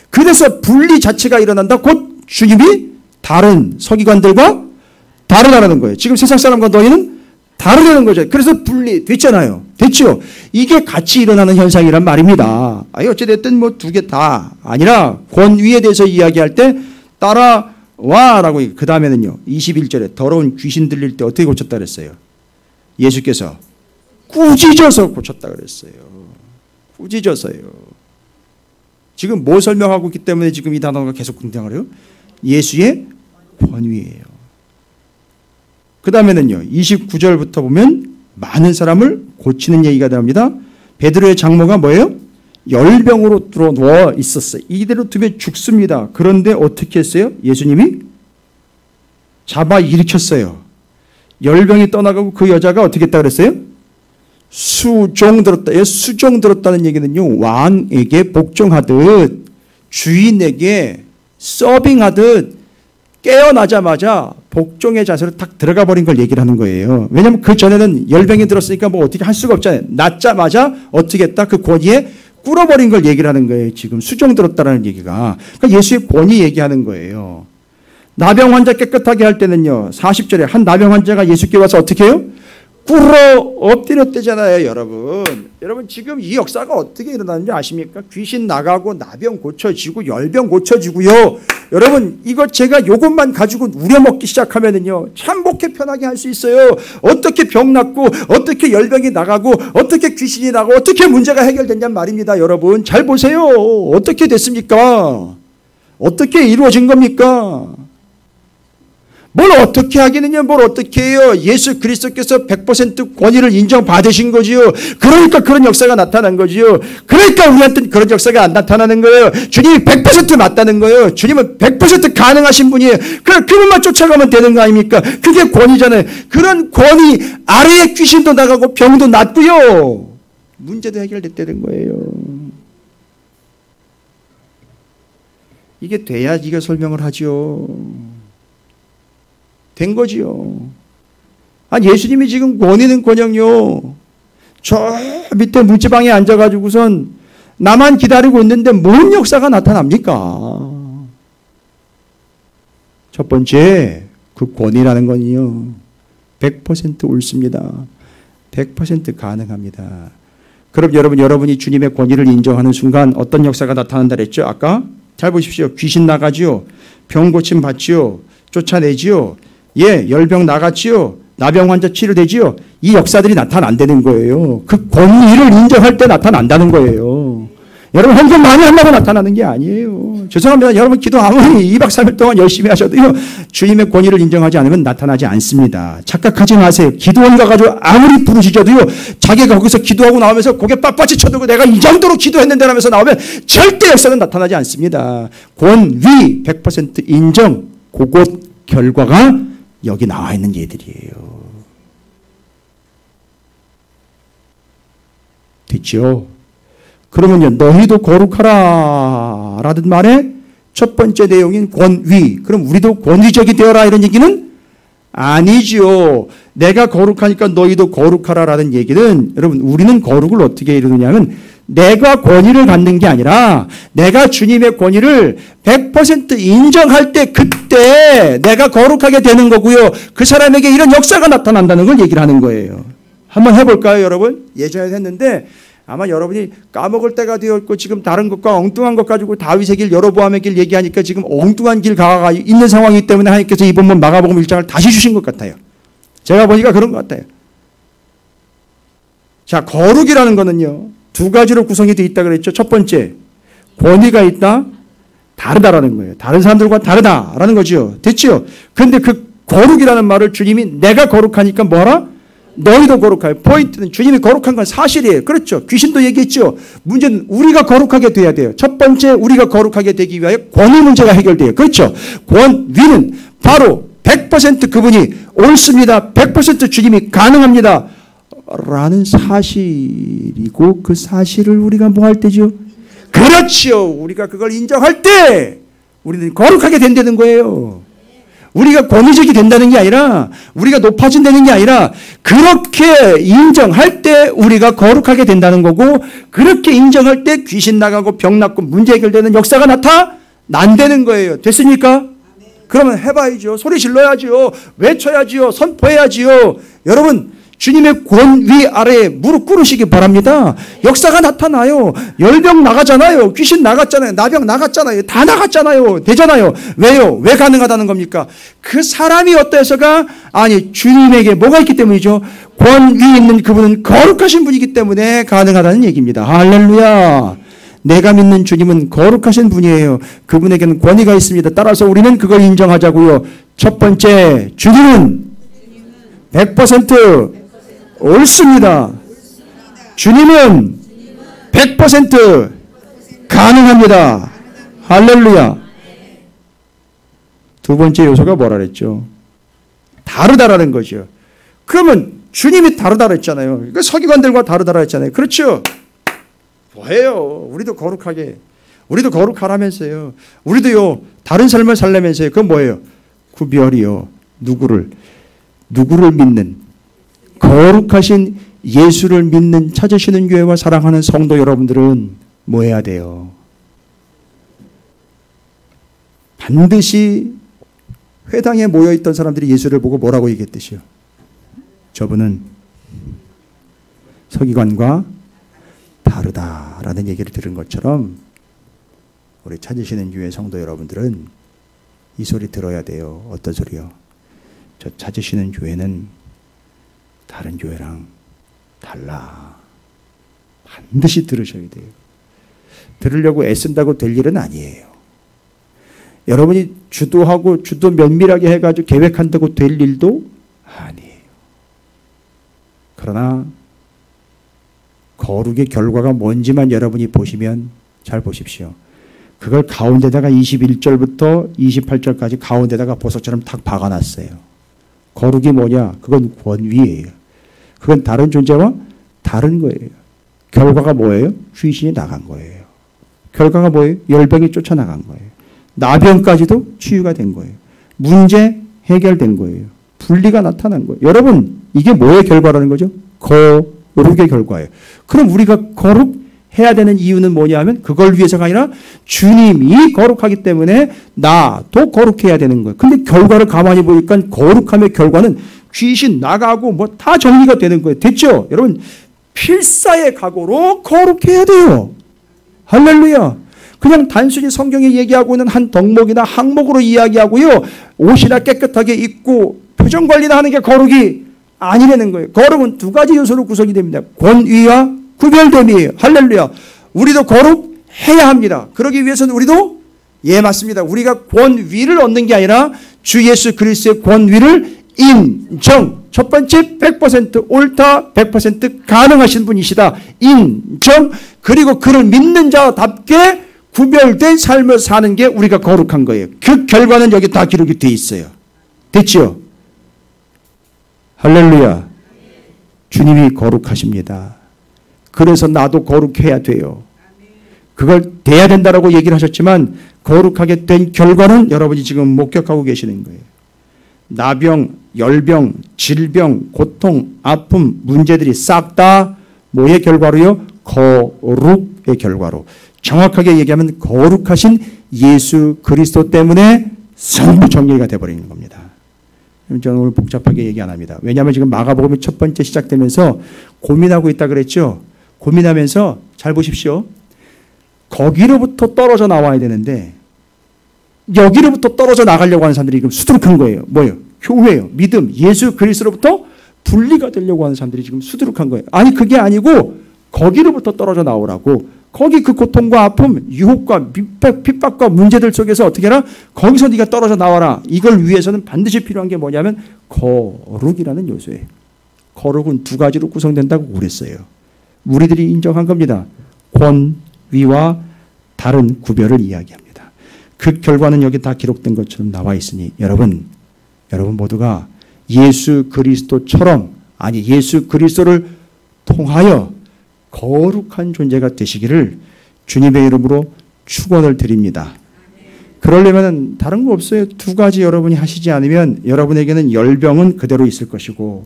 그래서 분리 자체가 일어난다. 곧 주님이 다른 서기관들과 다르다는 거예요. 지금 세상 사람과 너희는 다르다는 거죠. 그래서 분리됐잖아요. 됐죠? 이게 같이 일어나는 현상이란 말입니다. 어찌됐든 뭐 두 개 다 아니라 권위에 대해서 이야기할 때 따라와라고. 그 다음에는요. 21절에 더러운 귀신 들릴 때 어떻게 고쳤다 그랬어요? 예수께서 꾸짖어서 고쳤다 그랬어요. 꾸짖어서요. 지금 뭐 설명하고 있기 때문에 지금 이 단어가 계속 등장을 해요? 예수의 권위예요. 그 다음에는요, 29절부터 보면 많은 사람을 고치는 얘기가 나옵니다. 베드로의 장모가 뭐예요? 열병으로 누워 있었어요. 이대로 두면 죽습니다. 그런데 어떻게 했어요? 예수님이 잡아 일으켰어요. 열병이 떠나가고 그 여자가 어떻게 했다 그랬어요? 수종 들었다. 수종 들었다는 얘기는요, 왕에게 복종하듯 주인에게 서빙하듯 깨어나자마자 복종의 자세로 탁 들어가 버린 걸 얘기를 하는 거예요. 왜냐하면 그 전에는 열병이 들었으니까 뭐 어떻게 할 수가 없잖아요. 낳자마자 어떻게 했다? 그 권위에 꿇어버린 걸 얘기를 하는 거예요. 지금 수종 들었다라는 얘기가. 그러니까 예수의 권위 얘기하는 거예요. 나병 환자 깨끗하게 할 때는요, 40절에 한 나병 환자가 예수께 와서 어떻게 해요? 꿇어 엎드렸대잖아요, 여러분. 여러분 지금 이 역사가 어떻게 일어나는지 아십니까? 귀신 나가고 나병 고쳐지고 열병 고쳐지고요. 여러분 이거 제가 요것만 가지고 우려먹기 시작하면은요, 참복해 편하게 할 수 있어요. 어떻게 병 낫고 어떻게 열병이 나가고 어떻게 귀신이 나고 어떻게 문제가 해결됐냔 말입니다. 여러분 잘 보세요. 어떻게 됐습니까? 어떻게 이루어진 겁니까? 뭘 어떻게 하기는요, 뭘 어떻게 해요? 예수 그리스도께서 100% 권위를 인정받으신 거지요. 그러니까 그런 역사가 나타난 거지요. 그러니까 우리한테는 그런 역사가 안 나타나는 거예요. 주님이 100% 맞다는 거예요. 주님은 100% 가능하신 분이에요. 그분만 쫓아가면 되는 거 아닙니까? 그게 권위잖아요. 그런 권위 아래에 귀신도 나가고 병도 낫고요. 문제도 해결됐다는 거예요. 이게 돼야 이게 설명을 하죠. 된 거지요. 아니 예수님이 지금 권위는 권영요, 저 밑에 물지방에 앉아가지고선 나만 기다리고 있는데 뭔 역사가 나타납니까? 첫 번째 그 권위라는 건요 100% 옳습니다. 100% 가능합니다. 그럼 여러분이 주님의 권위를 인정하는 순간 어떤 역사가 나타난다 그랬죠? 아까 잘 보십시오. 귀신 나가지요, 병 고침 받지요, 쫓아내지요, 열병 나갔지요, 나병 환자 치료되지요. 이 역사들이 나타난다는 거예요. 그 권위를 인정할 때 나타난다는 거예요. 여러분 헌금 많이 한다고 나타나는 게 아니에요. 죄송합니다. 여러분 기도 아무리 2박 3일 동안 열심히 하셔도요, 주님의 권위를 인정하지 않으면 나타나지 않습니다. 착각하지 마세요. 기도원 가가지고 아무리 부르짖어도요, 자기가 거기서 기도하고 나오면서 고개 빳빳이 쳐들고 내가 이 정도로 기도했는데 라면서 나오면 절대 역사는 나타나지 않습니다. 권위 100% 인정, 그것 결과가 여기 나와 있는 예들이에요. 됐죠? 그러면요, 너희도 거룩하라 라는 말의 첫 번째 내용인 권위. 그럼 우리도 권위적이 되어라 이런 얘기는 아니죠. 내가 거룩하니까 너희도 거룩하라 라는 얘기는, 여러분 우리는 거룩을 어떻게 이루느냐면 내가 권위를 갖는 게 아니라 내가 주님의 권위를 100% 인정할 때 그때 내가 거룩하게 되는 거고요. 그 사람에게 이런 역사가 나타난다는 걸 얘기를 하는 거예요. 한번 해볼까요, 여러분? 예전에 했는데 아마 여러분이 까먹을 때가 되었고 지금 다른 것과 엉뚱한 것 가지고 다윗의 길, 여로보암의 길 얘기하니까 지금 엉뚱한 길 가가 있는 상황이기 때문에 하나님께서 이번 마가복음 1장을 다시 주신 것 같아요. 제가 보니까 그런 것 같아요. 자, 거룩이라는 거는요, 두 가지로 구성이 되어 있다 그랬죠. 첫 번째, 권위가 있다, 다르다라는 거예요. 다른 사람들과 다르다라는 거죠. 됐죠? 그런데 그 거룩이라는 말을 주님이 내가 거룩하니까 뭐하라? 너희도 거룩하여. 포인트는 주님이 거룩한 건 사실이에요. 그렇죠? 귀신도 얘기했죠. 문제는 우리가 거룩하게 돼야 돼요. 첫 번째, 우리가 거룩하게 되기 위하여 권위 문제가 해결돼요. 그렇죠? 권위는 바로 100% 그분이 옳습니다. 100% 주님이 가능합니다. 라는 사실이고, 그 사실을 우리가 뭐 할 때죠? 그렇지요. 우리가 그걸 인정할 때 우리는 거룩하게 된다는 거예요. 우리가 권위적이 된다는 게 아니라, 우리가 높아진다는 게 아니라, 그렇게 인정할 때 우리가 거룩하게 된다는 거고, 그렇게 인정할 때 귀신 나가고 병 낫고 문제 해결되는 역사가 나타난다는 거예요. 됐습니까? 그러면 해봐야죠. 소리 질러야죠. 외쳐야지요. 선포해야지요. 여러분, 주님의 권위 아래에 무릎 꿇으시기 바랍니다. 역사가 나타나요. 열병 나가잖아요. 귀신 나갔잖아요. 나병 나갔잖아요. 다 나갔잖아요. 되잖아요. 왜요? 왜 가능하다는 겁니까? 그 사람이 어때서가? 아니, 주님에게 뭐가 있기 때문이죠? 권위 있는 그분은 거룩하신 분이기 때문에 가능하다는 얘기입니다. 할렐루야. 내가 믿는 주님은 거룩하신 분이에요. 그분에게는 권위가 있습니다. 따라서 우리는 그걸 인정하자고요. 첫 번째, 주님은 100% 옳습니다. 주님은 100% 가능합니다. 할렐루야. 두 번째 요소가 뭐라 그랬죠? 다르다라는 거죠. 그러면 주님이 다르다고 했잖아요. 그러니까 서기관들과 다르다고 했잖아요. 그렇죠? 뭐예요? 우리도 거룩하게, 우리도 거룩하라면서요. 우리도요, 다른 삶을 살려면서요. 그건 뭐예요? 구별이요. 누구를 믿는, 거룩하신 예수를 믿는 찾으시는 교회와 사랑하는 성도 여러분들은 뭐 해야 돼요? 반드시 회당에 모여있던 사람들이 예수를 보고 뭐라고 얘기했듯이요. 저분은 서기관과 다르다라는 얘기를 들은 것처럼 우리 찾으시는 교회 성도 여러분들은 이 소리 들어야 돼요. 어떤 소리요? 저 찾으시는 교회는 다른 교회랑 달라. 반드시 들으셔야 돼요. 들으려고 애쓴다고 될 일은 아니에요. 여러분이 주도하고 주도 면밀하게 해가지고 계획한다고 될 일도 아니에요. 그러나 거룩의 결과가 뭔지만 여러분이 보시면 잘 보십시오. 그걸 가운데다가 21절부터 28절까지 가운데다가 보석처럼 탁 박아놨어요. 거룩이 뭐냐? 그건 권위예요. 그건 다른 존재와 다른 거예요. 결과가 뭐예요? 귀신이 나간 거예요. 결과가 뭐예요? 열병이 쫓아나간 거예요. 나병까지도 치유가 된 거예요. 문제 해결된 거예요. 분리가 나타난 거예요. 여러분, 이게 뭐의 결과라는 거죠? 거룩의 결과예요. 그럼 우리가 거룩해야 되는 이유는 뭐냐 하면 그걸 위해서가 아니라 주님이 거룩하기 때문에 나도 거룩해야 되는 거예요. 근데 결과를 가만히 보니까 거룩함의 결과는 귀신 나가고 뭐 다 정리가 되는 거예요. 됐죠? 여러분, 필사의 각오로 거룩해야 돼요. 할렐루야. 그냥 단순히 성경에 얘기하고 있는 한 덕목이나 항목으로 이야기하고요. 옷이나 깨끗하게 입고 표정 관리나 하는 게 거룩이 아니라는 거예요. 거룩은 두 가지 요소로 구성이 됩니다. 권위와 구별됨이에요. 할렐루야. 우리도 거룩해야 합니다. 그러기 위해서는 우리도 맞습니다. 우리가 권위를 얻는 게 아니라 주 예수 그리스도의 권위를 인정. 첫 번째 100% 옳다, 100% 가능하신 분이시다. 인정. 그리고 그를 믿는 자답게 구별된 삶을 사는 게 우리가 거룩한 거예요. 그 결과는 여기 다 기록이 되어 있어요. 됐죠? 할렐루야. 주님이 거룩하십니다. 그래서 나도 거룩해야 돼요. 그걸 돼야 된다라고 얘기를 하셨지만 거룩하게 된 결과는 여러분이 지금 목격하고 계시는 거예요. 나병, 열병, 질병, 고통, 아픔, 문제들이 싹 다 뭐의 결과로요? 거룩의 결과로. 정확하게 얘기하면 거룩하신 예수 그리스도 때문에 전부 정리가 되어버리는 겁니다. 저는 오늘 복잡하게 얘기 안 합니다. 왜냐하면 지금 마가복음이 첫 번째 시작되면서 고민하고 있다 그랬죠. 고민하면서 잘 보십시오. 거기로부터 떨어져 나와야 되는데 여기로부터 떨어져 나가려고 하는 사람들이 지금 수두룩한 거예요. 뭐예요? 교회예요. 믿음, 예수 그리스도로부터 분리가 되려고 하는 사람들이 지금 수두룩한 거예요. 아니 그게 아니고 거기로부터 떨어져 나오라고. 거기 그 고통과 아픔, 유혹과 핍박과 문제들 속에서 어떻게 하라? 거기서 네가 떨어져 나와라. 이걸 위해서는 반드시 필요한 게 뭐냐면 거룩이라는 요소예요. 거룩은 두 가지로 구성된다고 그랬어요. 우리들이 인정한 겁니다. 권위와 다른 구별을 이야기합니다. 그 결과는 여기 다 기록된 것처럼 나와 있으니 여러분 모두가 예수 그리스도처럼, 아니 예수 그리스도를 통하여 거룩한 존재가 되시기를 주님의 이름으로 축원을 드립니다. 그러려면 다른 거 없어요. 두 가지 여러분이 하시지 않으면 여러분에게는 열병은 그대로 있을 것이고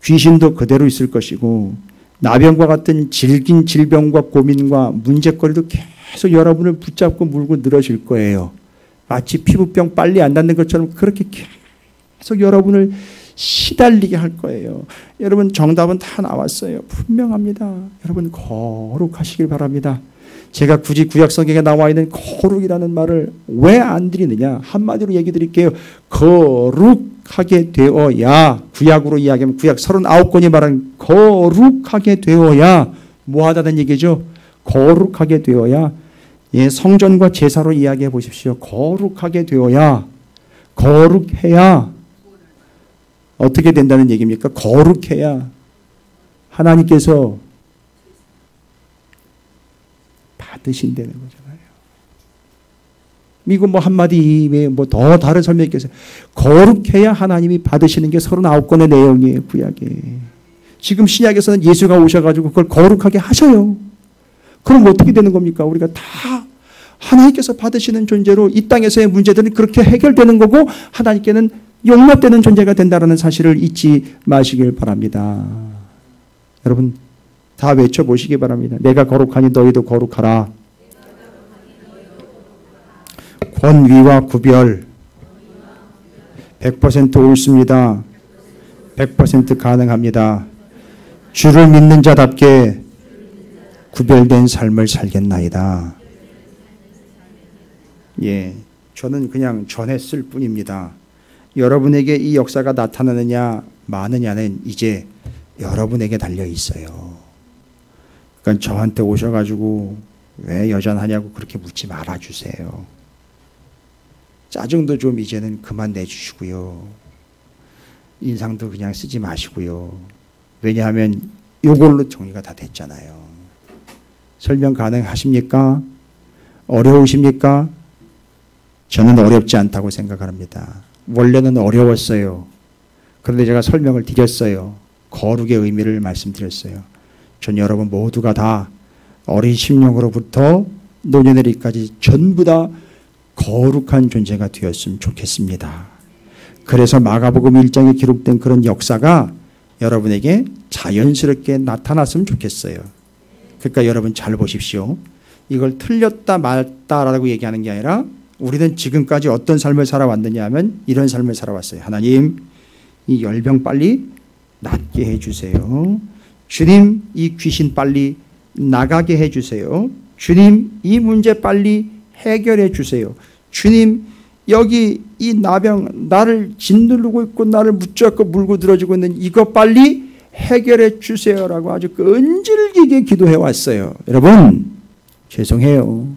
귀신도 그대로 있을 것이고 나병과 같은 질긴 질병과 고민과 문제거리도 계속 여러분을 붙잡고 물고 늘어질 거예요. 마치 피부병 빨리 안 낫는 것처럼 그렇게 계속 여러분을 시달리게 할 거예요. 여러분 정답은 다 나왔어요. 분명합니다. 여러분 거룩하시길 바랍니다. 제가 굳이 구약성경에 나와 있는 거룩이라는 말을 왜 안 드리느냐. 한마디로 얘기 드릴게요. 거룩하게 되어야, 구약으로 이야기하면 구약 39권이 말하는 거룩하게 되어야 뭐 하다는 얘기죠. 거룩하게 되어야, 성전과 제사로 이야기해 보십시오. 거룩하게 되어야, 거룩해야 어떻게 된다는 얘기입니까? 거룩해야 하나님께서 받으신다는 거잖아요. 이거 뭐 한마디 외에 뭐 더 다른 설명이 있겠어요. 거룩해야 하나님이 받으시는 게 39권의 내용이에요. 구약에. 지금 신약에서는 예수가 오셔가지고 그걸 거룩하게 하셔요. 그럼 어떻게 되는 겁니까? 우리가 다 하나님께서 받으시는 존재로 이 땅에서의 문제들은 그렇게 해결되는 거고 하나님께는 용납되는 존재가 된다는 사실을 잊지 마시길 바랍니다. 여러분 다 외쳐보시기 바랍니다. 내가 거룩하니 너희도 거룩하라. 권위와 구별 100% 옳습니다. 100% 가능합니다. 주를 믿는 자답게 구별된 삶을 살겠나이다. 예, 저는 그냥 전했을 뿐입니다. 여러분에게 이 역사가 나타나느냐 마느냐는 이제 여러분에게 달려 있어요. 그러니까 저한테 오셔가지고 왜 여전하냐고 그렇게 묻지 말아주세요. 짜증도 좀 이제는 그만 내주시고요. 인상도 그냥 쓰지 마시고요. 왜냐하면 이걸로 정리가 다 됐잖아요. 설명 가능하십니까? 어려우십니까? 저는 어렵지 않다고 생각합니다. 원래는 어려웠어요. 그런데 제가 설명을 드렸어요. 거룩의 의미를 말씀드렸어요. 전 여러분 모두가 다 어린 심령으로부터 노년에까지 전부 다 거룩한 존재가 되었으면 좋겠습니다. 그래서 마가복음 1장에 기록된 그런 역사가 여러분에게 자연스럽게 나타났으면 좋겠어요. 그러니까 여러분 잘 보십시오. 이걸 틀렸다 맞다라고 얘기하는 게 아니라 우리는 지금까지 어떤 삶을 살아왔느냐 하면 이런 삶을 살아왔어요. 하나님, 이 열병 빨리 낫게 해주세요. 주님, 이 귀신 빨리 나가게 해주세요. 주님, 이 문제 빨리 해결해 주세요. 주님, 여기 이 나병 나를 짓누르고 있고 나를 붙잡고 물고 들어주고 있는 이거 빨리 해결해 주세요라고 아주 끈질기게 기도해 왔어요. 여러분 죄송해요.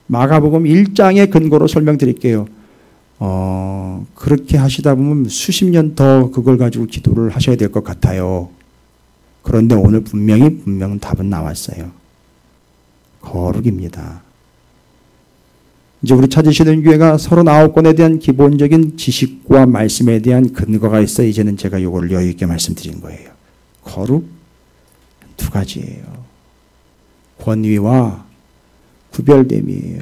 마가복음 1장의 근거로 설명드릴게요. 그렇게 하시다 보면 수십 년 더 그걸 가지고 기도를 하셔야 될 것 같아요. 그런데 오늘 분명 답은 나왔어요. 거룩입니다. 이제 우리 찾으시는 교회가 39권에 대한 기본적인 지식과 말씀에 대한 근거가 있어 이제는 제가 이걸 여유 있게 말씀드린 거예요. 거룩 두 가지예요. 권위와 구별됨이에요.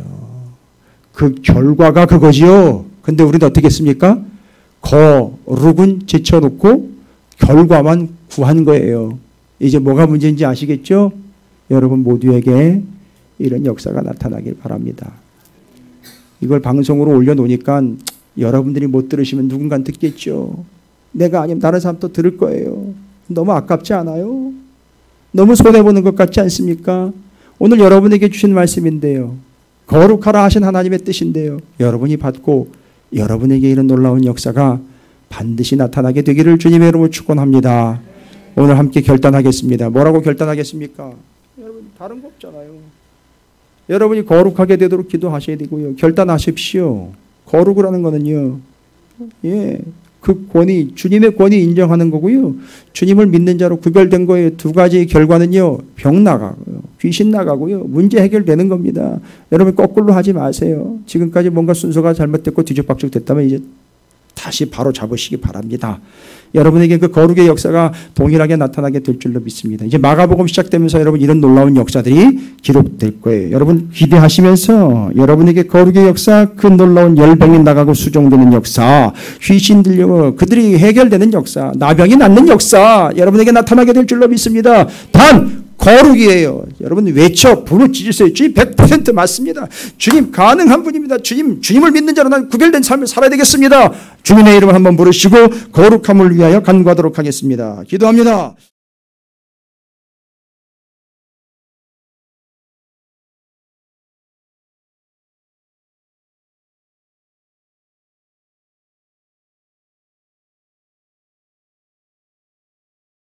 그 결과가 그거지요. 근데 우리는 어떻게 했습니까? 거룩은 제쳐놓고 결과만 구한 거예요. 이제 뭐가 문제인지 아시겠죠? 여러분 모두에게 이런 역사가 나타나길 바랍니다. 이걸 방송으로 올려놓으니까 여러분들이 못 들으시면 누군가는 듣겠죠. 내가 아니면 다른 사람 또 들을 거예요. 너무 아깝지 않아요? 너무 손해보는 것 같지 않습니까? 오늘 여러분에게 주신 말씀인데요. 거룩하라 하신 하나님의 뜻인데요. 여러분이 받고 여러분에게 이런 놀라운 역사가 반드시 나타나게 되기를 주님의 이름으로 축원합니다. 오늘 함께 결단하겠습니다. 뭐라고 결단하겠습니까? 여러분 다른 거 없잖아요. 여러분이 거룩하게 되도록 기도하셔야 되고요. 결단하십시오. 거룩을 하는 거는요. 예, 그 권위, 주님의 권위 인정하는 거고요. 주님을 믿는 자로 구별된 거예요. 두 가지 결과는요. 병 나가고요. 귀신 나가고요. 문제 해결되는 겁니다. 여러분 거꾸로 하지 마세요. 지금까지 뭔가 순서가 잘못됐고 뒤죽박죽 됐다면 이제 다시 바로 잡으시기 바랍니다. 여러분에게 그 거룩의 역사가 동일하게 나타나게 될 줄로 믿습니다. 이제 마가복음 시작되면서 여러분 이런 놀라운 역사들이 기록될 거예요. 여러분 기대하시면서 여러분에게 거룩의 역사, 그 놀라운 열병이 나가고 수종되는 역사, 귀신 들려 그들이 해결되는 역사, 나병이 낫는 역사 여러분에게 나타나게 될 줄로 믿습니다. 단 거룩이에요. 여러분 외쳐 부르짖으세요. 주님 100% 맞습니다. 주님 가능한 분입니다. 주님을 믿는 자로 난 구별된 삶을 살아야 되겠습니다. 주님의 이름을 한번 부르시고 거룩함을 위하여 간구하도록 하겠습니다. 기도합니다.